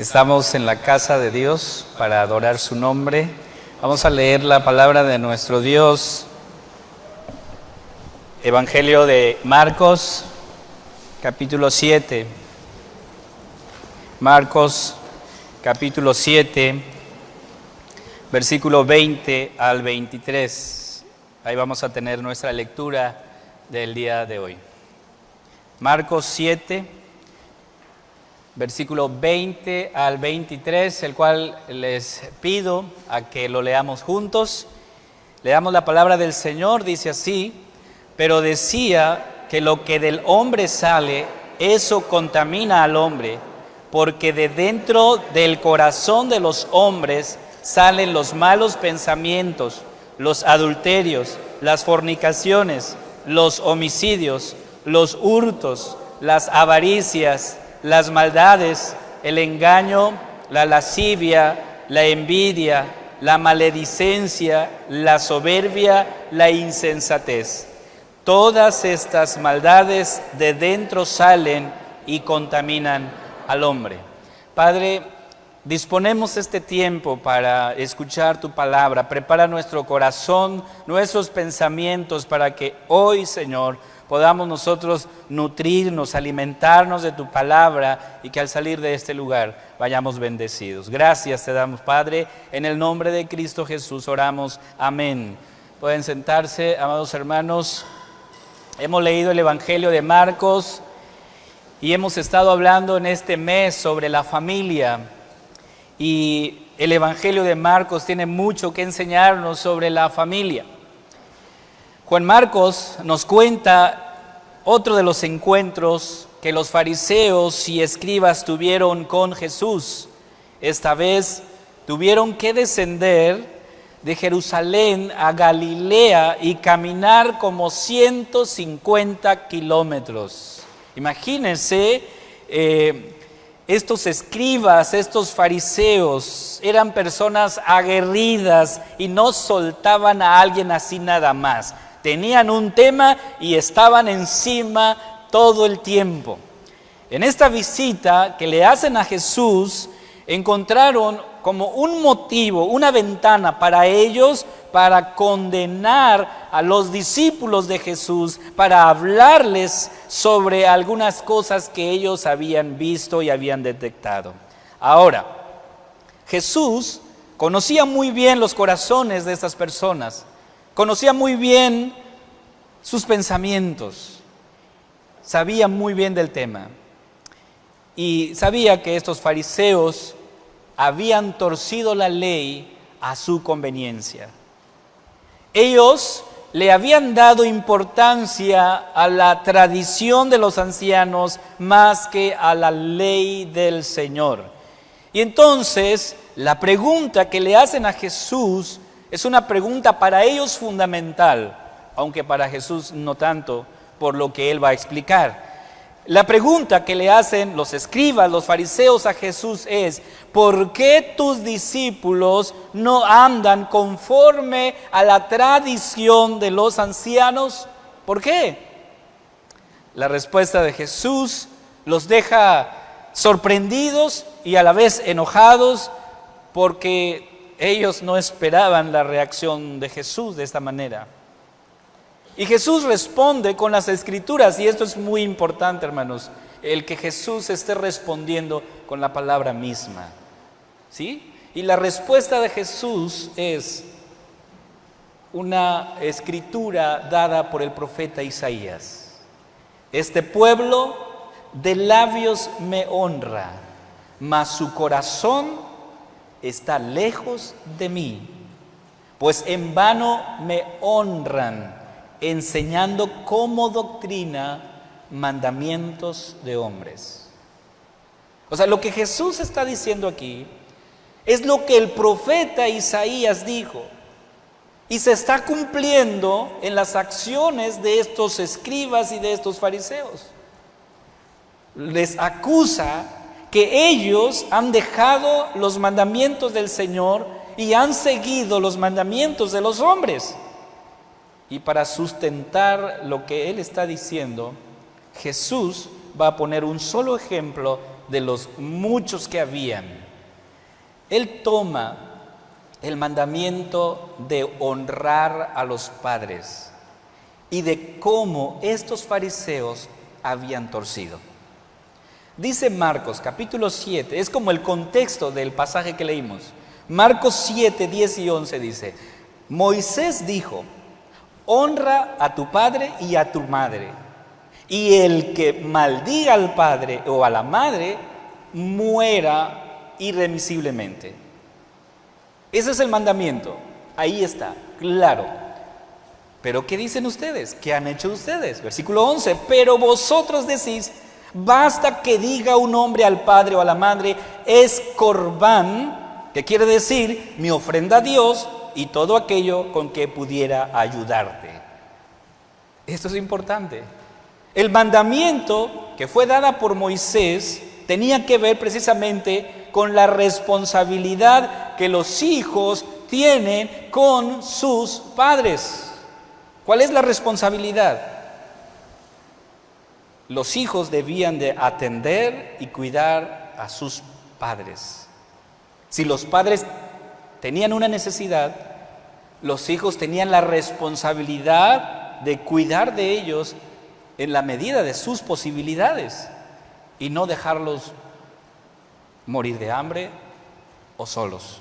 Estamos en la casa de Dios para adorar su nombre. Vamos a leer la palabra de nuestro Dios. Evangelio de Marcos, capítulo 7. Marcos, capítulo 7, versículo 20 al 23. Ahí vamos a tener nuestra lectura del día de hoy. Marcos 7, versículo 20 al 23, el cual les pido a que lo leamos juntos. Leamos la palabra del Señor, dice así: pero decía que lo que del hombre sale, eso contamina al hombre, porque de dentro del corazón de los hombres salen los malos pensamientos, los adulterios, las fornicaciones, los homicidios, los hurtos, las avaricias, las maldades, el engaño, la lascivia, la envidia, la maledicencia, la soberbia, la insensatez. Todas estas maldades de dentro salen y contaminan al hombre. Padre, disponemos este tiempo para escuchar tu palabra. Prepara nuestro corazón, nuestros pensamientos para que hoy, Señor, podamos nosotros nutrirnos, alimentarnos de tu palabra y que al salir de este lugar vayamos bendecidos. Gracias te damos, Padre, en el nombre de Cristo Jesús oramos. Amén. Pueden sentarse, amados hermanos. Hemos leído el Evangelio de Marcos y hemos estado hablando en este mes sobre la familia. Y el Evangelio de Marcos tiene mucho que enseñarnos sobre la familia. Juan Marcos nos cuenta otro de los encuentros que los fariseos y escribas tuvieron con Jesús. Esta vez tuvieron que descender de Jerusalén a Galilea y caminar como 150 kilómetros. Imagínense, estos escribas, estos fariseos, eran personas aguerridas y no soltaban a alguien así nada más. Tenían un tema y estaban encima todo el tiempo. En esta visita que le hacen a Jesús, encontraron como un motivo, una ventana para ellos, para condenar a los discípulos de Jesús, para hablarles sobre algunas cosas que ellos habían visto y habían detectado. Ahora, Jesús conocía muy bien los corazones de estas personas, conocía muy bien sus pensamientos, sabía muy bien del tema y sabía que estos fariseos habían torcido la ley a su conveniencia. Ellos le habían dado importancia a la tradición de los ancianos más que a la ley del Señor. Y entonces la pregunta que le hacen a Jesús es una pregunta para ellos fundamental, aunque para Jesús no tanto, por lo que Él va a explicar. La pregunta que le hacen los escribas, los fariseos a Jesús es: ¿por qué tus discípulos no andan conforme a la tradición de los ancianos? ¿Por qué? La respuesta de Jesús los deja sorprendidos y a la vez enojados, porque ellos no esperaban la reacción de Jesús de esta manera. Y Jesús responde con las Escrituras, y esto es muy importante, hermanos, el que Jesús esté respondiendo con la palabra misma, ¿sí? Y la respuesta de Jesús es una escritura dada por el profeta Isaías. Este pueblo de labios me honra, mas su corazón está lejos de mí, pues en vano me honran, enseñando como doctrina mandamientos de hombres. O sea, lo que Jesús está diciendo aquí es lo que el profeta Isaías dijo y se está cumpliendo en las acciones de estos escribas y de estos fariseos. Les acusa que ellos han dejado los mandamientos del Señor y han seguido los mandamientos de los hombres. Y para sustentar lo que Él está diciendo, Jesús va a poner un solo ejemplo de los muchos que habían, él toma el mandamiento de honrar a los padres y de cómo estos fariseos habían torcido. Dice Marcos capítulo 7, es como el contexto del pasaje que leímos. Marcos 7, 10 y 11 dice: Moisés dijo, honra a tu padre y a tu madre, y el que maldiga al padre o a la madre muera irremisiblemente. Ese es el mandamiento, ahí está, claro. Pero ¿qué dicen ustedes? ¿Qué han hecho ustedes? Versículo 11, pero vosotros decís, basta que diga un hombre al padre o a la madre, es corbán, que quiere decir mi ofrenda a Dios y todo aquello con que pudiera ayudarte. Esto es importante. El mandamiento que fue dada por Moisés tenía que ver precisamente con la responsabilidad que los hijos tienen con sus padres. ¿Cuál es la responsabilidad? Los hijos debían de atender y cuidar a sus padres. Si los padres tenían una necesidad, los hijos tenían la responsabilidad de cuidar de ellos en la medida de sus posibilidades y no dejarlos morir de hambre o solos.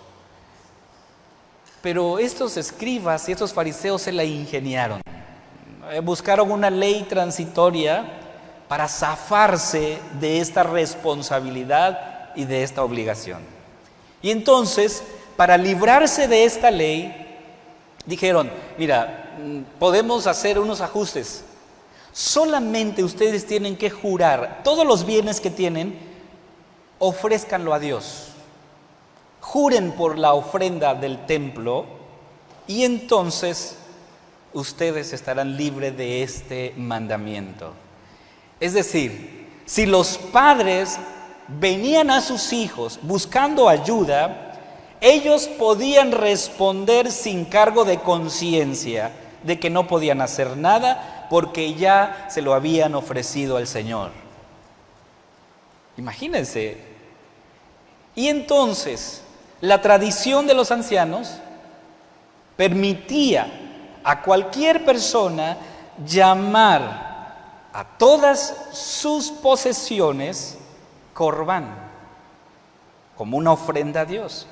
Pero estos escribas y estos fariseos se la ingeniaron. Buscaron una ley transitoria para zafarse de esta responsabilidad y de esta obligación. Y entonces, para librarse de esta ley, dijeron, mira, podemos hacer unos ajustes. Solamente ustedes tienen que jurar todos los bienes que tienen, ofrézcanlo a Dios. Juren por la ofrenda del templo y entonces ustedes estarán libres de este mandamiento. Es decir, si los padres venían a sus hijos buscando ayuda, ellos podían responder sin cargo de conciencia de que no podían hacer nada porque ya se lo habían ofrecido al Señor. Imagínense. Y entonces, la tradición de los ancianos permitía a cualquier persona llamar a todas sus posesiones corbán, como una ofrenda a Dios.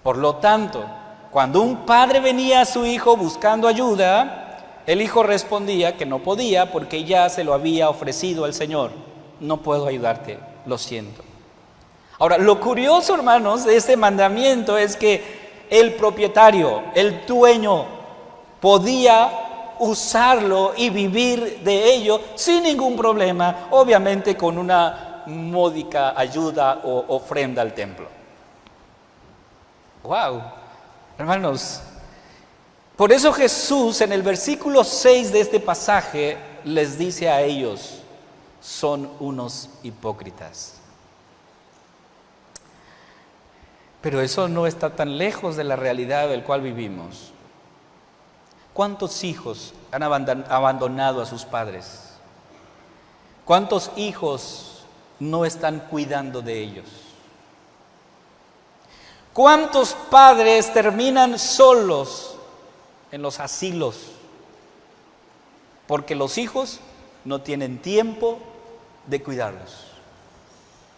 Por lo tanto, cuando un padre venía a su hijo buscando ayuda, el hijo respondía que no podía porque ya se lo había ofrecido al Señor. No puedo ayudarte, lo siento. Ahora, lo curioso, hermanos, de este mandamiento es que el propietario, el dueño, podía usarlo y vivir de ello sin ningún problema, obviamente con una módica ayuda o ofrenda al templo. ¡Wow! Hermanos, por eso Jesús en el versículo 6 de este pasaje les dice a ellos, son unos hipócritas. Pero eso no está tan lejos de la realidad del cual vivimos. ¿Cuántos hijos han abandonado a sus padres? ¿Cuántos hijos no están cuidando de ellos? ¿Cuántos padres terminan solos en los asilos? Porque los hijos no tienen tiempo de cuidarlos.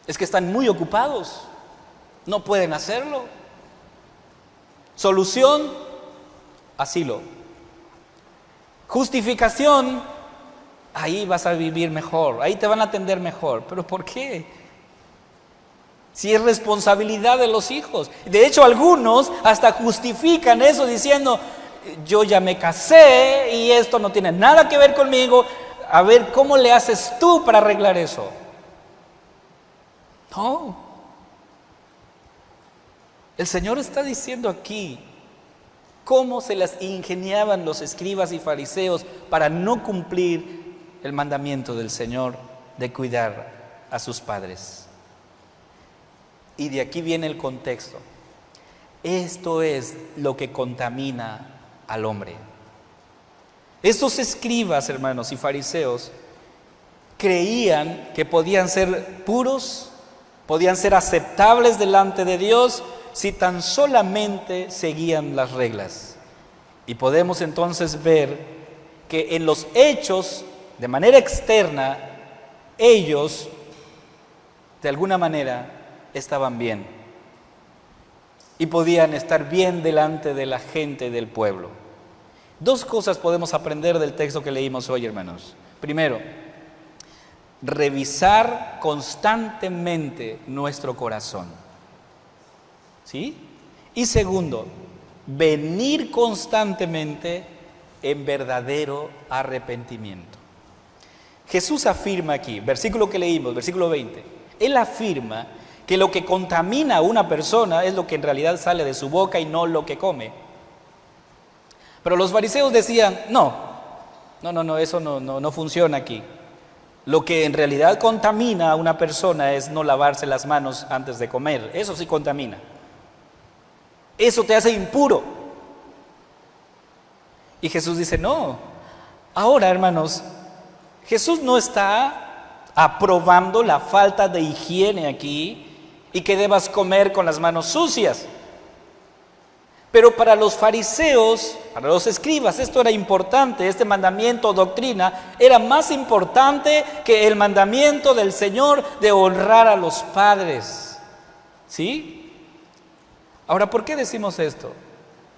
Es que están muy ocupados. No pueden hacerlo. Solución, asilo. Justificación, ahí vas a vivir mejor, ahí te van a atender mejor. ¿Pero por qué? Si es responsabilidad de los hijos. De hecho, algunos hasta justifican eso diciendo, yo ya me casé y esto no tiene nada que ver conmigo. A ver, ¿cómo le haces tú para arreglar eso? No. El Señor está diciendo aquí cómo se las ingeniaban los escribas y fariseos para no cumplir el mandamiento del Señor de cuidar a sus padres. Y de aquí viene el contexto. Esto es lo que contamina al hombre. Estos escribas, hermanos, y fariseos creían que podían ser puros podían ser aceptables delante de Dios si tan solamente seguían las reglas. Y podemos entonces ver que en los hechos, de manera externa, ellos, de alguna manera, estaban bien. Y podían estar bien delante de la gente del pueblo. Dos cosas podemos aprender del texto que leímos hoy, hermanos. Primero, revisar constantemente nuestro corazón. ¿Sí? Y segundo, venir constantemente en verdadero arrepentimiento. Jesús afirma aquí, versículo que leímos, versículo 20, Él afirma que lo que contamina a una persona es lo que en realidad sale de su boca y no lo que come. Pero los fariseos decían, no, eso no funciona aquí. Lo que en realidad contamina a una persona es no lavarse las manos antes de comer. Eso sí contamina. Eso te hace impuro. Y Jesús dice, no. Ahora, hermanos, Jesús no está aprobando la falta de higiene aquí y que debas comer con las manos sucias. Pero para los fariseos, para los escribas, esto era importante. Este mandamiento o doctrina era más importante que el mandamiento del Señor de honrar a los padres. ¿Sí? Ahora, ¿por qué decimos esto?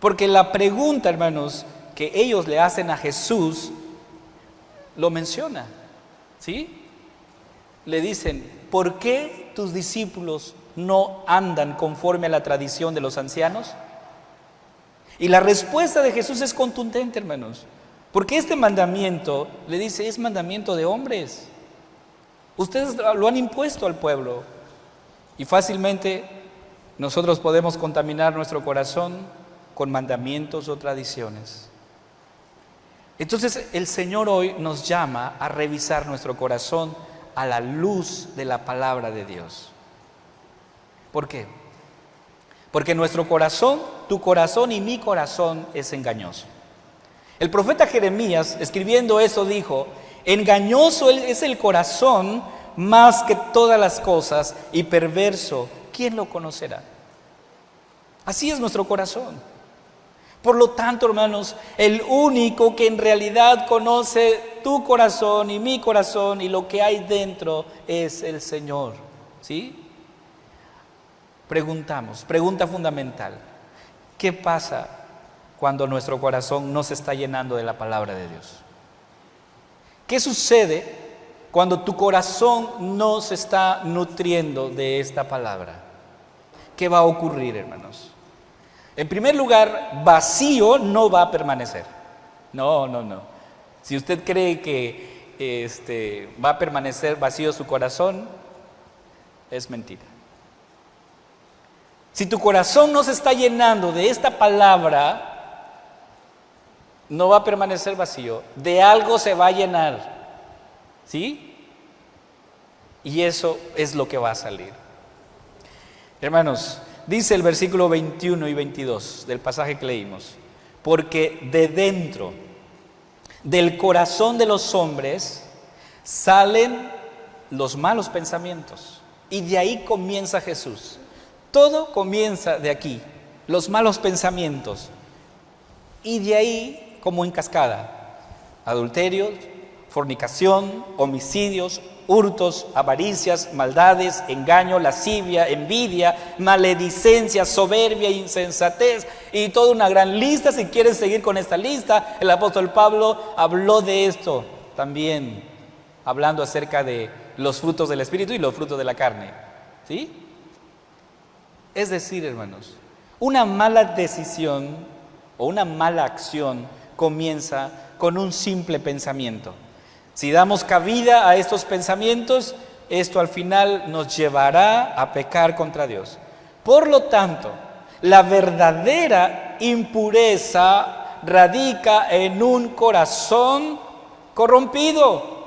Porque la pregunta, hermanos, que ellos le hacen a Jesús, lo menciona. ¿Sí? Le dicen, ¿por qué tus discípulos no andan conforme a la tradición de los ancianos? Y la respuesta de Jesús es contundente, hermanos. Porque este mandamiento, le dice, es mandamiento de hombres. Ustedes lo han impuesto al pueblo. Y fácilmente nosotros podemos contaminar nuestro corazón con mandamientos o tradiciones. Entonces el Señor hoy nos llama a revisar nuestro corazón a la luz de la palabra de Dios. ¿Por qué? Porque nuestro corazón, tu corazón y mi corazón es engañoso. El profeta Jeremías, escribiendo eso, dijo, engañoso es el corazón más que todas las cosas y perverso, ¿quién lo conocerá? Así es nuestro corazón. Por lo tanto, hermanos, el único que en realidad conoce tu corazón y mi corazón y lo que hay dentro es el Señor. ¿Sí? Preguntamos, pregunta fundamental, ¿qué pasa cuando nuestro corazón no se está llenando de la palabra de Dios? ¿Qué sucede cuando tu corazón no se está nutriendo de esta palabra? ¿Qué va a ocurrir, hermanos? En primer lugar, vacío no va a permanecer. No. Si usted cree que va a permanecer vacío su corazón, es mentira. Si tu corazón no se está llenando de esta palabra, no va a permanecer vacío. De algo se va a llenar. ¿Sí? Y eso es lo que va a salir. Hermanos, dice el versículo 21 y 22 del pasaje que leímos, porque de dentro del corazón de los hombres salen los malos pensamientos. Y de ahí comienza Jesús. Todo comienza de aquí, los malos pensamientos. Y de ahí, como en cascada, adulterios, fornicación, homicidios, hurtos, avaricias, maldades, engaño, lascivia, envidia, maledicencia, soberbia, insensatez y toda una gran lista. Si quieres seguir con esta lista, el apóstol Pablo habló de esto también, hablando acerca de los frutos del Espíritu y los frutos de la carne. ¿Sí? Es decir, hermanos, una mala decisión o una mala acción comienza con un simple pensamiento. Si damos cabida a estos pensamientos, esto al final nos llevará a pecar contra Dios. Por lo tanto, la verdadera impureza radica en un corazón corrompido.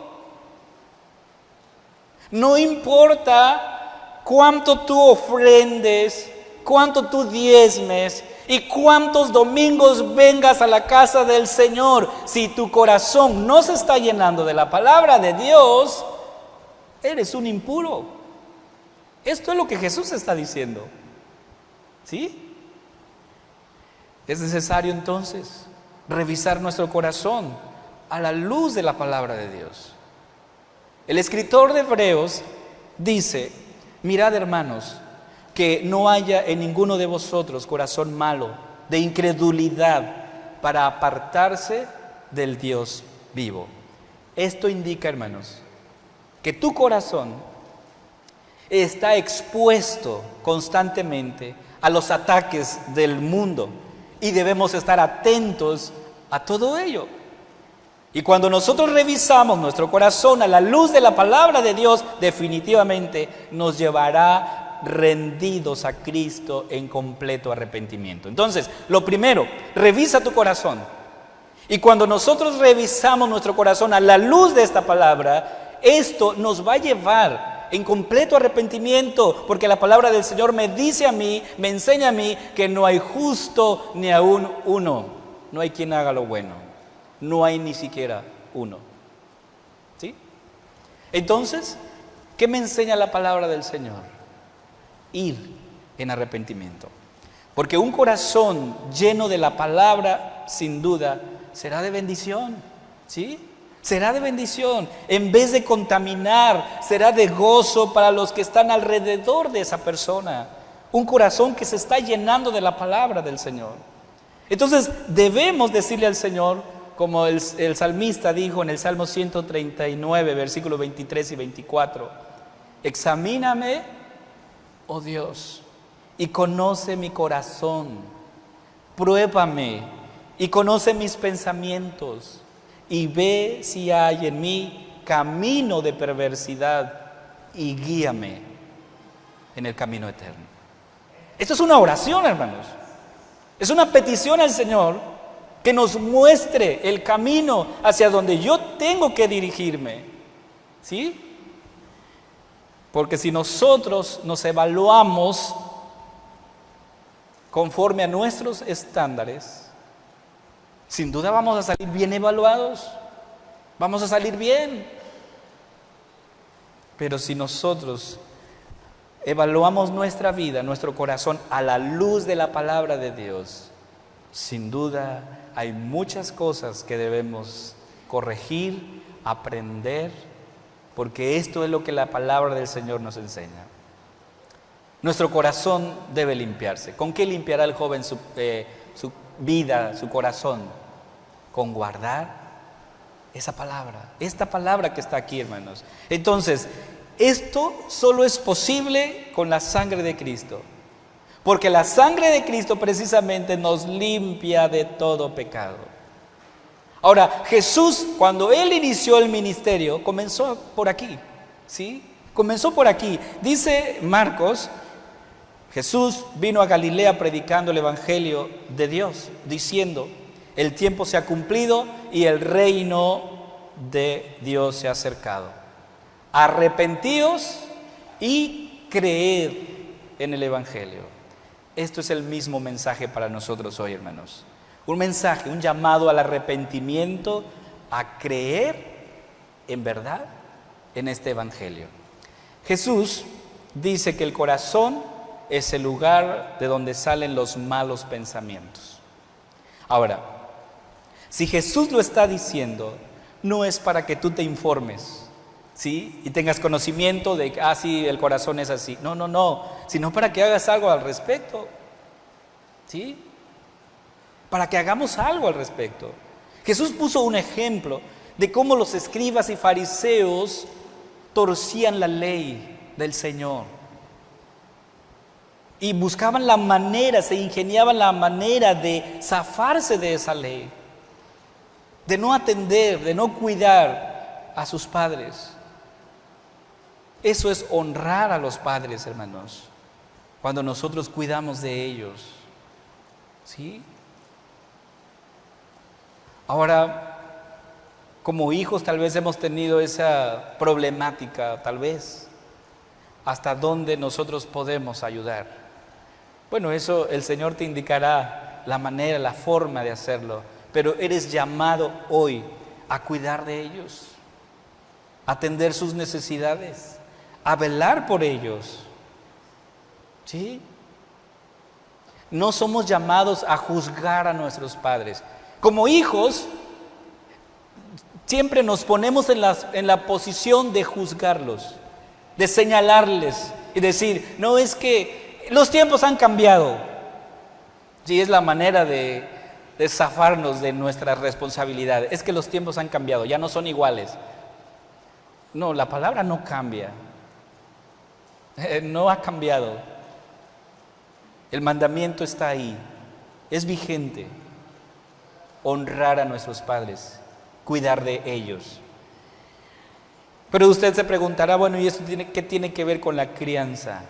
No importa cuánto tú ofrendes, cuánto tú diezmes y cuántos domingos vengas a la casa del Señor, si tu corazón no se está llenando de la palabra de Dios, eres un impuro. Esto es lo que Jesús está diciendo. ¿Sí? Es necesario entonces revisar nuestro corazón a la luz de la palabra de Dios. El escritor de Hebreos dice: mirad, hermanos, que no haya en ninguno de vosotros corazón malo de incredulidad para apartarse del Dios vivo. Esto indica, hermanos, que tu corazón está expuesto constantemente a los ataques del mundo y debemos estar atentos a todo ello. Y cuando nosotros revisamos nuestro corazón a la luz de la palabra de Dios, definitivamente nos llevará rendidos a Cristo en completo arrepentimiento. Entonces, lo primero, revisa tu corazón. Y cuando nosotros revisamos nuestro corazón a la luz de esta palabra, esto nos va a llevar en completo arrepentimiento, porque la palabra del Señor me dice a mí, me enseña a mí, que no hay justo ni aún uno. No hay quien haga lo bueno. No hay ni siquiera uno. ¿Sí? Entonces, ¿qué me enseña la palabra del Señor? Ir en arrepentimiento. Porque un corazón lleno de la palabra, sin duda, será de bendición. ¿Sí? Será de bendición. En vez de contaminar, será de gozo para los que están alrededor de esa persona. Un corazón que se está llenando de la palabra del Señor. Entonces, debemos decirle al Señor, como el salmista dijo en el Salmo 139, versículos 23 y 24: examíname, oh Dios, y conoce mi corazón. Pruébame y conoce mis pensamientos, y ve si hay en mí camino de perversidad, y guíame en el camino eterno. Esto es una oración, hermanos. Es una petición al Señor que nos muestre el camino hacia donde yo tengo que dirigirme. ¿Sí? Porque si nosotros nos evaluamos conforme a nuestros estándares, sin duda vamos a salir bien evaluados, vamos a salir bien. Pero si nosotros evaluamos nuestra vida, nuestro corazón a la luz de la palabra de Dios, sin duda hay muchas cosas que debemos corregir, aprender, porque esto es lo que la palabra del Señor nos enseña. Nuestro corazón debe limpiarse. ¿Con qué limpiará el joven su vida, su corazón? Con guardar esa palabra, esta palabra que está aquí, hermanos. Entonces, esto solo es posible con la sangre de Cristo. Porque la sangre de Cristo precisamente nos limpia de todo pecado. Ahora, Jesús, cuando Él inició el ministerio, comenzó por aquí, ¿sí? Comenzó por aquí. Dice Marcos, Jesús vino a Galilea predicando el evangelio de Dios, diciendo: el tiempo se ha cumplido y el reino de Dios se ha acercado. Arrepentíos y creed en el evangelio. Esto es el mismo mensaje para nosotros hoy, hermanos. Un mensaje, un llamado al arrepentimiento, a creer en verdad en este evangelio. Jesús dice que el corazón es el lugar de donde salen los malos pensamientos. Ahora, si Jesús lo está diciendo, no es para que tú te informes, ¿sí? Y tengas conocimiento de que, sí, el corazón es así. No, sino para que hagas algo al respecto, ¿sí? Para que hagamos algo al respecto. Jesús puso un ejemplo de cómo los escribas y fariseos torcían la ley del Señor y buscaban la manera, se ingeniaban la manera de zafarse de esa ley, de no atender, de no cuidar a sus padres. Eso es honrar a los padres, hermanos, cuando nosotros cuidamos de ellos, ¿sí? Ahora, como hijos tal vez hemos tenido esa problemática, tal vez, hasta dónde nosotros podemos ayudar. Bueno, eso el Señor te indicará la manera, la forma de hacerlo, pero eres llamado hoy a cuidar de ellos, a atender sus necesidades, a velar por ellos, ¿Sí? No somos llamados a juzgar a nuestros padres. Como hijos, siempre nos ponemos en la posición de juzgarlos, de señalarles y decir, no, es que los tiempos han cambiado. Sí, es la manera de zafarnos de nuestra responsabilidad. Es que los tiempos han cambiado, ya no son iguales. No, la palabra no cambia. No ha cambiado. El mandamiento está ahí, es vigente. Honrar a nuestros padres, cuidar de ellos. Pero usted se preguntará, bueno, ¿y esto qué tiene que ver con la crianza?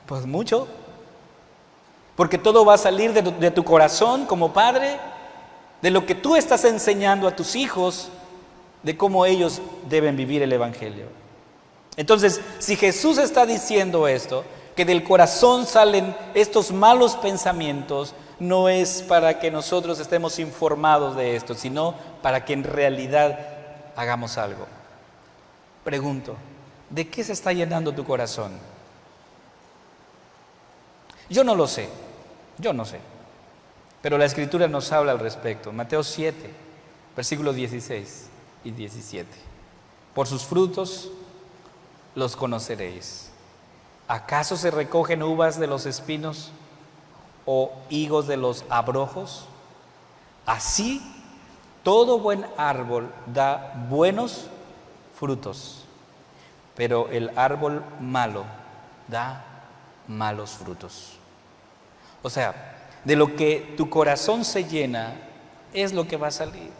Pues mucho. Porque todo va a salir de tu corazón como padre, de lo que tú estás enseñando a tus hijos, de cómo ellos deben vivir el Evangelio. Entonces, si Jesús está diciendo esto, que del corazón salen estos malos pensamientos, no es para que nosotros estemos informados de esto, sino para que en realidad hagamos algo. Pregunto, ¿de qué se está llenando tu corazón? Yo no lo sé, yo no sé, pero la Escritura nos habla al respecto. Mateo 7, versículos 16 y 17. Por sus frutos los conoceréis. ¿Acaso se recogen uvas de los espinos o higos de los abrojos? Así, todo buen árbol da buenos frutos, pero el árbol malo da malos frutos. O sea, de lo que tu corazón se llena es lo que va a salir.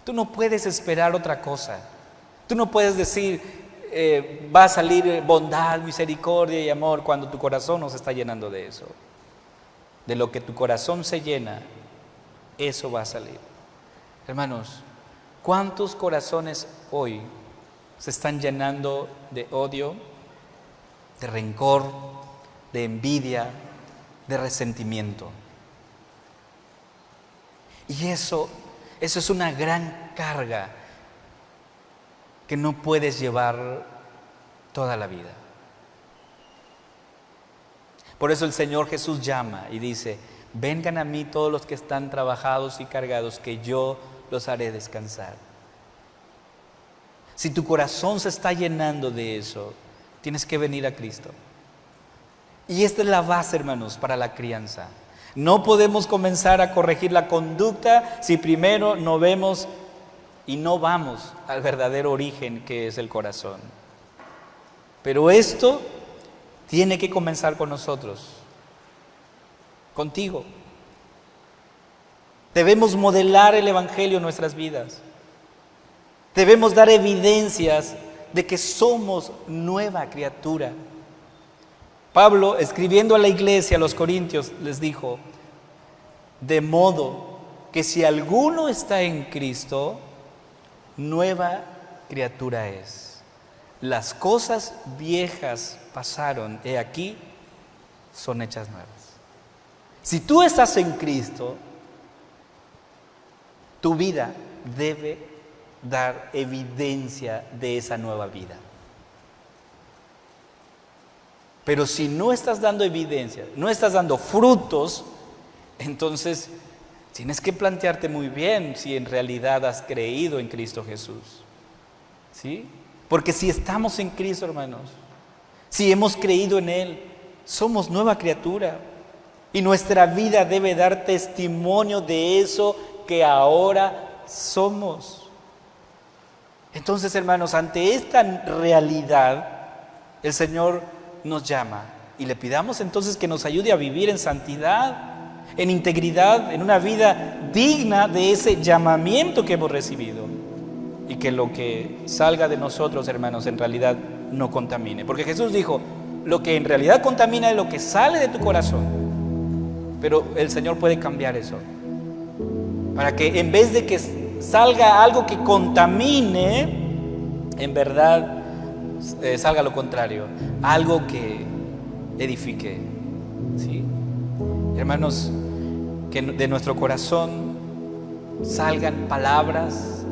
Tú no puedes esperar otra cosa. Tú no puedes decir va a salir bondad, misericordia y amor cuando tu corazón no se está llenando de eso. De lo que tu corazón se llena, eso va a salir. Hermanos, ¿cuántos corazones hoy se están llenando de odio, de rencor, de envidia, de resentimiento? Y eso es una gran carga que no puedes llevar toda la vida. Por eso el Señor Jesús llama y dice, vengan a mí todos los que están trabajados y cargados, que yo los haré descansar. Si tu corazón se está llenando de eso, tienes que venir a Cristo. Y esta es la base, hermanos, para la crianza. No podemos comenzar a corregir la conducta si primero no vemos y no vamos al verdadero origen, que es el corazón. Pero esto tiene que comenzar con nosotros, contigo. Debemos modelar el Evangelio en nuestras vidas. Debemos dar evidencias de que somos nueva criatura. Pablo, escribiendo a la iglesia, a los corintios, les dijo, de modo que si alguno está en Cristo, nueva criatura es. Las cosas viejas pasaron, he aquí, son hechas nuevas. Si tú estás en Cristo, tu vida debe dar evidencia de esa nueva vida. Pero si no estás dando evidencia, no estás dando frutos, entonces tienes que plantearte muy bien si en realidad has creído en Cristo Jesús. ¿Sí? Porque si estamos en Cristo, hermanos, si hemos creído en Él, somos nueva criatura. Y nuestra vida debe dar testimonio de eso que ahora somos. Entonces, hermanos, ante esta realidad, el Señor nos llama y le pidamos entonces que nos ayude a vivir en santidad, en integridad, en una vida digna de ese llamamiento que hemos recibido, y que lo que salga de nosotros, hermanos, en realidad no contamine. Porque Jesús dijo, lo que en realidad contamina es lo que sale de tu corazón. Pero el Señor puede cambiar eso, para que en vez de que salga algo que contamine, en verdad salga lo contrario, algo que edifique. ¿Sí? Hermanos, que de nuestro corazón salgan palabras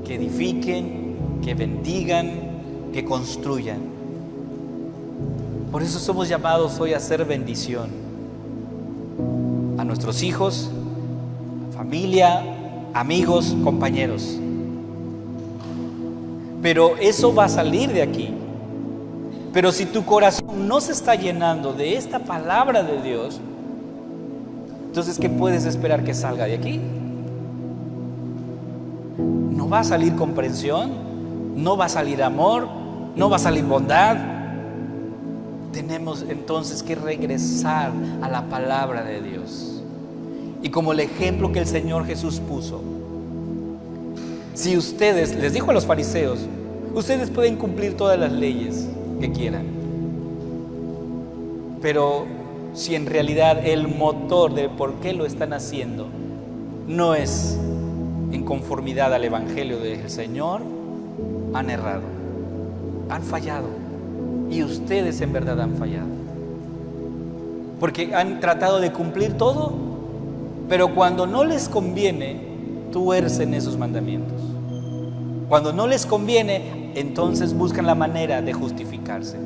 que edifiquen, que bendigan, que construyan. Por eso somos llamados hoy a ser bendición a nuestros hijos, familia, amigos, compañeros. Pero eso va a salir de aquí. Pero si tu corazón no se está llenando de esta palabra de Dios, entonces ¿qué puedes esperar que salga de aquí? No va a salir comprensión, no va a salir amor, no va a salir bondad. Tenemos entonces que regresar a la palabra de Dios. Y como el ejemplo que el Señor Jesús puso, si ustedes, les dijo a los fariseos, ustedes pueden cumplir todas las leyes que quieran, pero si en realidad el motor de por qué lo están haciendo no es en conformidad al Evangelio del Señor, han errado, han fallado. Y ustedes en verdad han fallado, porque han tratado de cumplir todo, pero cuando no les conviene, tuercen esos mandamientos. Cuando no les conviene, entonces buscan la manera de justificarse.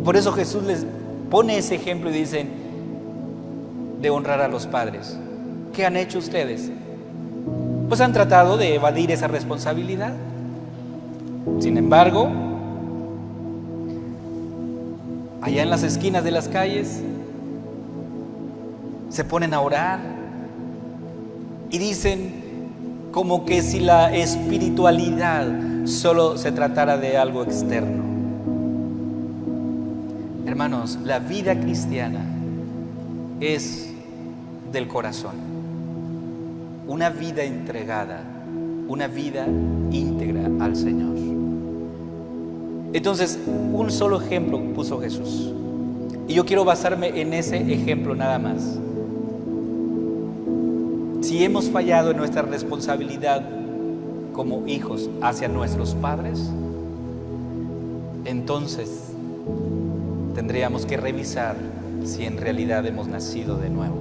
Por eso Jesús les pone ese ejemplo y dicen de honrar a los padres. ¿Qué han hecho ustedes? Pues han tratado de evadir esa responsabilidad. Sin embargo, allá en las esquinas de las calles se ponen a orar y dicen como que si la espiritualidad solo se tratara de algo externo. Hermanos, la vida cristiana es del corazón, una vida entregada, una vida íntegra al Señor. Entonces, un solo ejemplo puso Jesús, y yo quiero basarme en ese ejemplo nada más. Si hemos fallado en nuestra responsabilidad como hijos hacia nuestros padres, entonces tendríamos que revisar si en realidad hemos nacido de nuevo.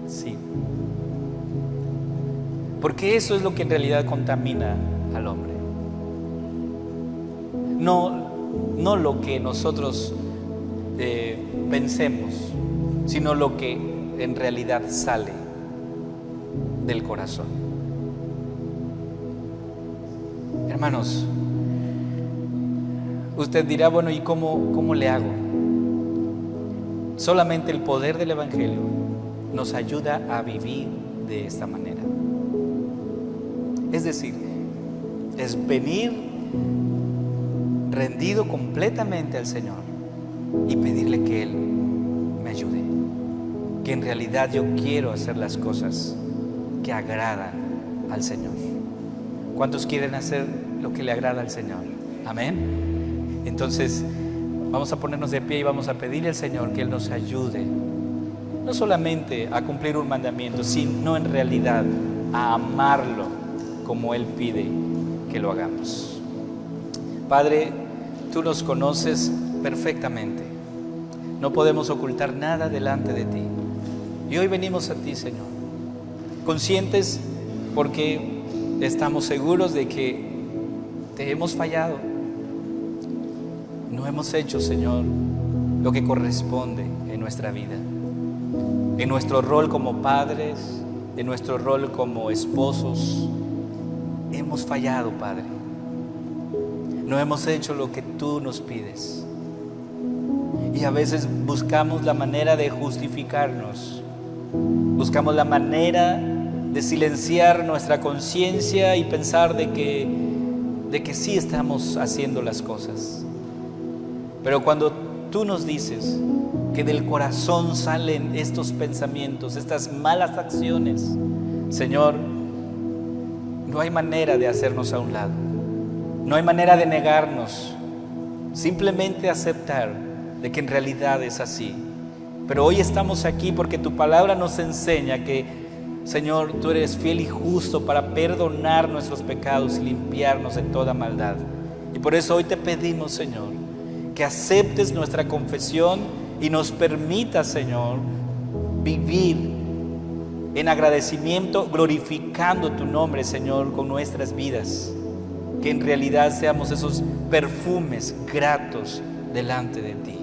Sí. Porque eso es lo que en realidad contamina al hombre. No lo que nosotros pensemos, sino lo que en realidad sale del corazón. Hermanos, usted dirá, bueno, ¿y cómo le hago? Solamente el poder del Evangelio nos ayuda a vivir de esta manera. Es decir, es venir rendido completamente al Señor y pedirle que Él me ayude, que en realidad yo quiero hacer las cosas que agradan al Señor. ¿Cuántos quieren hacer lo que le agrada al Señor? Amén. Entonces vamos a ponernos de pie y vamos a pedirle al Señor que Él nos ayude, no solamente a cumplir un mandamiento, sino en realidad a amarlo como Él pide que lo hagamos. Padre, tú nos conoces perfectamente. No podemos ocultar nada delante de ti. Y hoy venimos a ti, Señor, conscientes porque estamos seguros de que te hemos fallado. No hemos hecho, Señor, lo que corresponde en nuestra vida, en nuestro rol como padres, en nuestro rol como esposos. Hemos fallado, Padre. No hemos hecho lo que tú nos pides. Y a veces buscamos la manera de justificarnos. Buscamos la manera de silenciar nuestra conciencia y pensar de que sí estamos haciendo las cosas. Pero cuando tú nos dices que del corazón salen estos pensamientos, estas malas acciones, Señor, no hay manera de hacernos a un lado. No hay manera de negarnos. Simplemente aceptar de que en realidad es así. Pero hoy estamos aquí porque tu palabra nos enseña que, Señor, tú eres fiel y justo para perdonar nuestros pecados y limpiarnos de toda maldad. Y por eso hoy te pedimos, Señor, que aceptes nuestra confesión y nos permitas, Señor, vivir en agradecimiento, glorificando tu nombre, Señor, con nuestras vidas. que en realidad seamos esos perfumes gratos delante de ti.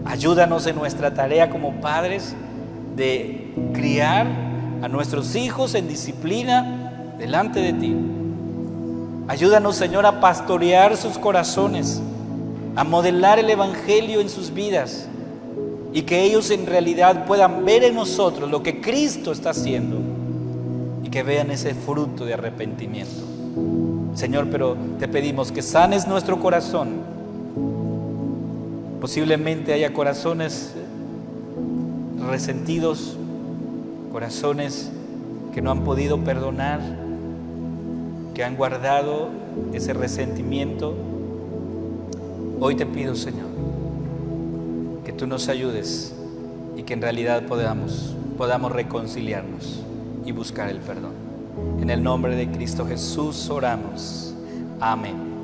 Ayúdanos en nuestra tarea como padres de criar a nuestros hijos en disciplina delante de ti. Ayúdanos, Señor, a pastorear sus corazones, a modelar el Evangelio en sus vidas y que ellos en realidad puedan ver en nosotros lo que Cristo está haciendo y que vean ese fruto de arrepentimiento. Señor, pero te pedimos que sanes nuestro corazón. Posiblemente haya corazones resentidos, corazones que no han podido perdonar, que han guardado ese resentimiento. Hoy te pido, Señor, que tú nos ayudes y que en realidad podamos reconciliarnos y buscar el perdón. En el nombre de Cristo Jesús oramos. Amén.